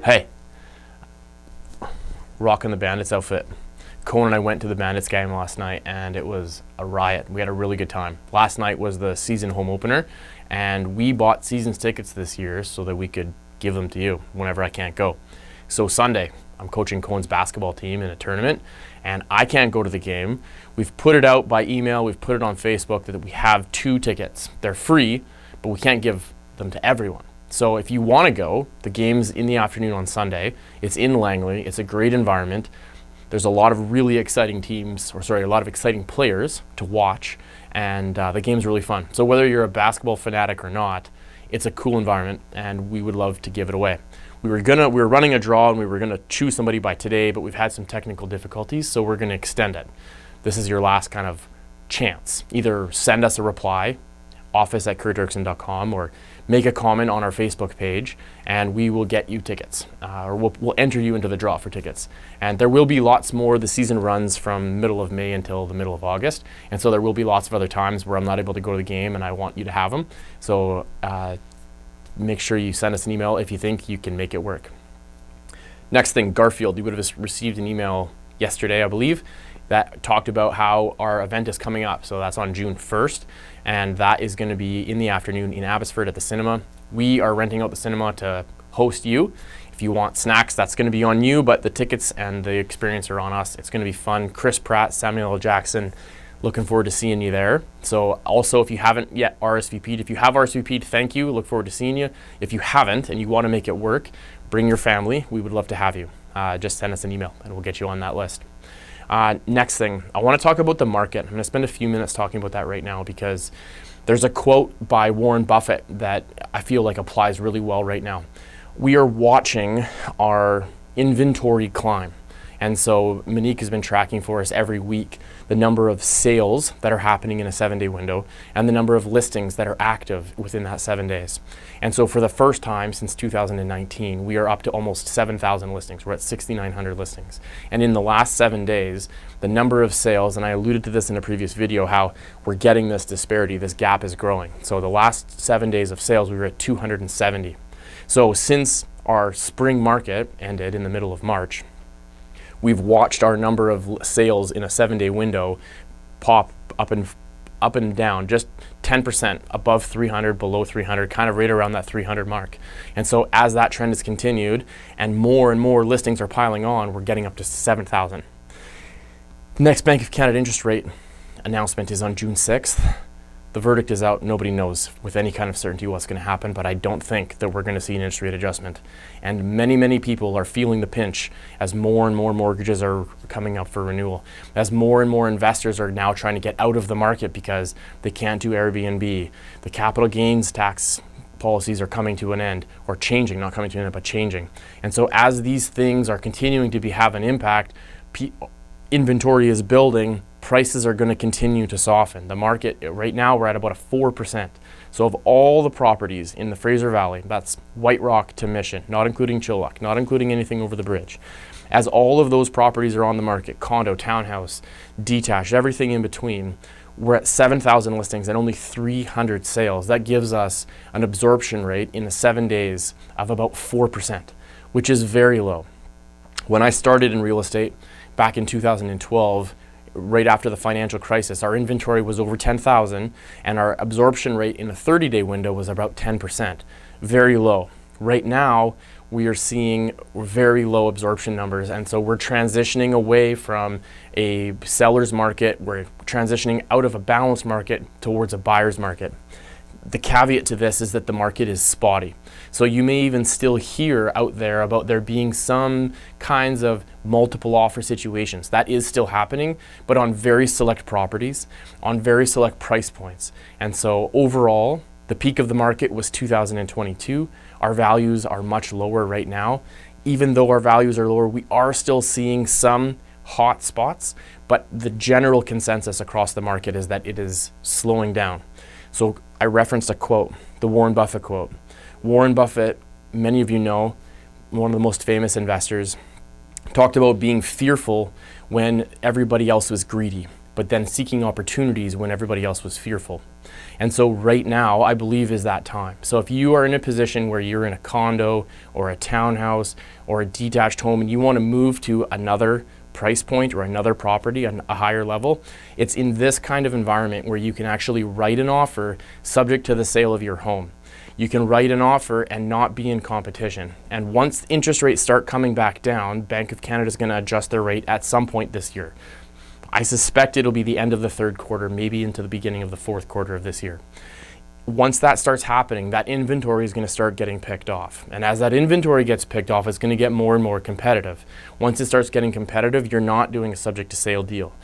Hey, rocking the Bandits outfit. Cohen and I went to the Bandits game last night and it was a riot. We had a really good time. Last night was the season home opener and we bought season's tickets this year so that we could give them to you whenever I can't go. So Sunday, I'm coaching Cohen's basketball team in a tournament and I can't go to the game. We've put it out by email, we've put it on Facebook that we have 2 tickets. They're free, but we can't give them to everyone. So if you want to go, the game's in the afternoon on Sunday. It's in Langley. It's a great environment. There's a lot of really exciting a lot of exciting players to watch, and the game's really fun. So whether you're a basketball fanatic or not, it's a cool environment, and we would love to give it away. We were running a draw, and we were gonna choose somebody by today, but we've had some technical difficulties, so we're gonna extend it. This is your last kind of chance. Either send us a reply, office@kurtdirksen.com, or make a comment on our Facebook page and we will get you tickets, or we'll enter you into the draw for tickets. And there will be lots more. The season runs from middle of May until the middle of August, and so there will be lots of other times where I'm not able to go to the game and I want you to have them. So make sure you send us an email if you think you can make it work. Next thing, Garfield. You would have received an email yesterday, I believe, that talked about how our event is coming up. So that's on June 1st, and that is going to be in the afternoon in Abbotsford at the cinema. We are renting out the cinema to host you. If you want snacks, that's going to be on you, but the tickets and the experience are on us. It's going to be fun. Chris Pratt, Samuel L. Jackson, looking forward to seeing you there. So also, if you haven't yet RSVP'd, if you have RSVP'd, thank you. Look forward to seeing you. If you haven't and you want to make it work, bring your family. We would love to have you. Just send us an email and we'll get you on that list. Next thing, I want to talk about the market. I'm going to spend a few minutes talking about that right now because there's a quote by Warren Buffett that I feel like applies really well right now. We are watching our inventory climb. And so Monique has been tracking for us every week the number of sales that are happening in a 7-day window and the number of listings that are active within that 7 days. And so for the first time since 2019, we are up to almost 7,000 listings. We're at 6,900 listings. And in the last 7 days, the number of sales, and I alluded to this in a previous video, how we're getting this disparity, this gap is growing. So the last 7 days of sales, we were at 270. So since our spring market ended in the middle of March, we've watched our number of sales in a 7-day window pop up and down, just 10% above 300, below 300, kind of right around that 300 mark. And so as that trend has continued and more listings are piling on, we're getting up to 7,000. The next Bank of Canada interest rate announcement is on June 6th. The verdict is out. Nobody knows with any kind of certainty what's going to happen, but I don't think that we're going to see an interest rate adjustment. And many people are feeling the pinch as more and more mortgages are coming up for renewal, as more and more investors are now trying to get out of the market because they can't do Airbnb. The capital gains tax policies are coming to an end, or changing, not coming to an end, but changing. And so as these things are continuing to have an impact, inventory is building, prices are going to continue to soften. The market, right now, we're at about a 4%. So of all the properties in the Fraser Valley, that's White Rock to Mission, not including Chilliwack, not including anything over the bridge, as all of those properties are on the market, condo, townhouse, detached, everything in between, we're at 7,000 listings and only 300 sales. That gives us an absorption rate in the 7 days of about 4%, which is very low. When I started in real estate back in 2012, right after the financial crisis, our inventory was over 10,000 and our absorption rate in a 30-day window was about 10%, very low. Right now, we are seeing very low absorption numbers, and so we're transitioning away from a seller's market, we're transitioning out of a balanced market towards a buyer's market. The caveat to this is that the market is spotty. So you may even still hear out there about there being some kinds of multiple offer situations. That is still happening, but on very select properties, on very select price points. And so overall, the peak of the market was 2022. Our values are much lower right now. Even though our values are lower, we are still seeing some hot spots, but the general consensus across the market is that it is slowing down. So I referenced a quote, the Warren Buffett quote. Warren Buffett, many of you know, one of the most famous investors, talked about being fearful when everybody else was greedy. but then seeking opportunities when everybody else was fearful. And so right now, I believe is that time. So if you are in a position where you're in a condo or a townhouse or a detached home and you want to move to another price point or another property on a higher level, it's in this kind of environment where you can actually write an offer subject to the sale of your home. You can write an offer and not be in competition. And once interest rates start coming back down, Bank of Canada is going to adjust their rate at some point this year. I suspect it'll be the end of the third quarter, maybe into the beginning of the fourth quarter of this year. Once that starts happening, that inventory is going to start getting picked off. And as that inventory gets picked off, it's going to get more and more competitive. Once it starts getting competitive, you're not doing a subject to sale deal.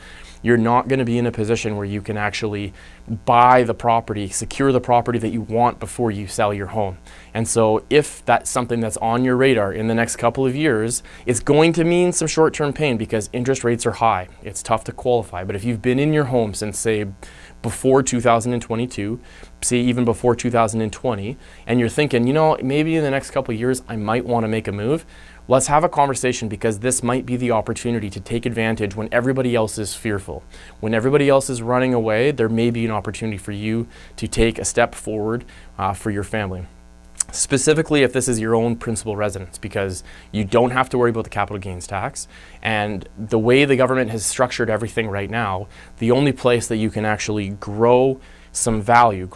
You're not going to be in a position where you can actually buy the property, secure the property that you want before you sell your home. And so if that's something that's on your radar in the next couple of years, it's going to mean some short-term pain because interest rates are high. It's tough to qualify. But if you've been in your home since, say, before 2022, say even before 2020, and you're thinking, you know, maybe in the next couple of years, I might want to make a move, let's have a conversation because this might be the opportunity to take advantage when everybody else is fearful. When everybody else is running away, there may be an opportunity for you to take a step forward for your family. Specifically if this is your own principal residence, because you don't have to worry about the capital gains tax. And the way the government has structured everything right now, the only place that you can actually grow some value,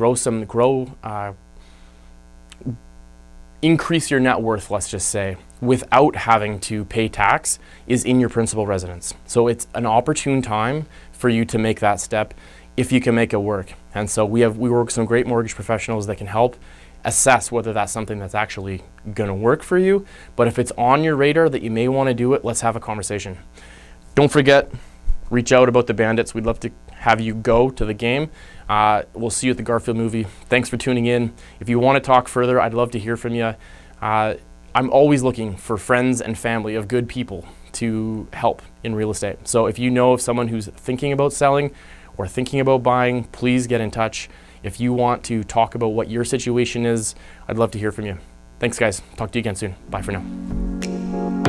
increase your net worth, let's just say, without having to pay tax is in your principal residence. So it's an opportune time for you to make that step if you can make it work. And so we work with some great mortgage professionals that can help assess whether that's something that's actually going to work for you. But if it's on your radar that you may want to do it, let's have a conversation. Don't forget, reach out about the Bandits. We'd love to have you go to the game. We'll see you at the Garfield movie. Thanks for tuning in. If you want to talk further, I'd love to hear from you. I'm always looking for friends and family of good people to help in real estate. So if you know of someone who's thinking about selling or thinking about buying, please get in touch. If you want to talk about what your situation is, I'd love to hear from you. Thanks, guys. Talk to you again soon. Bye for now.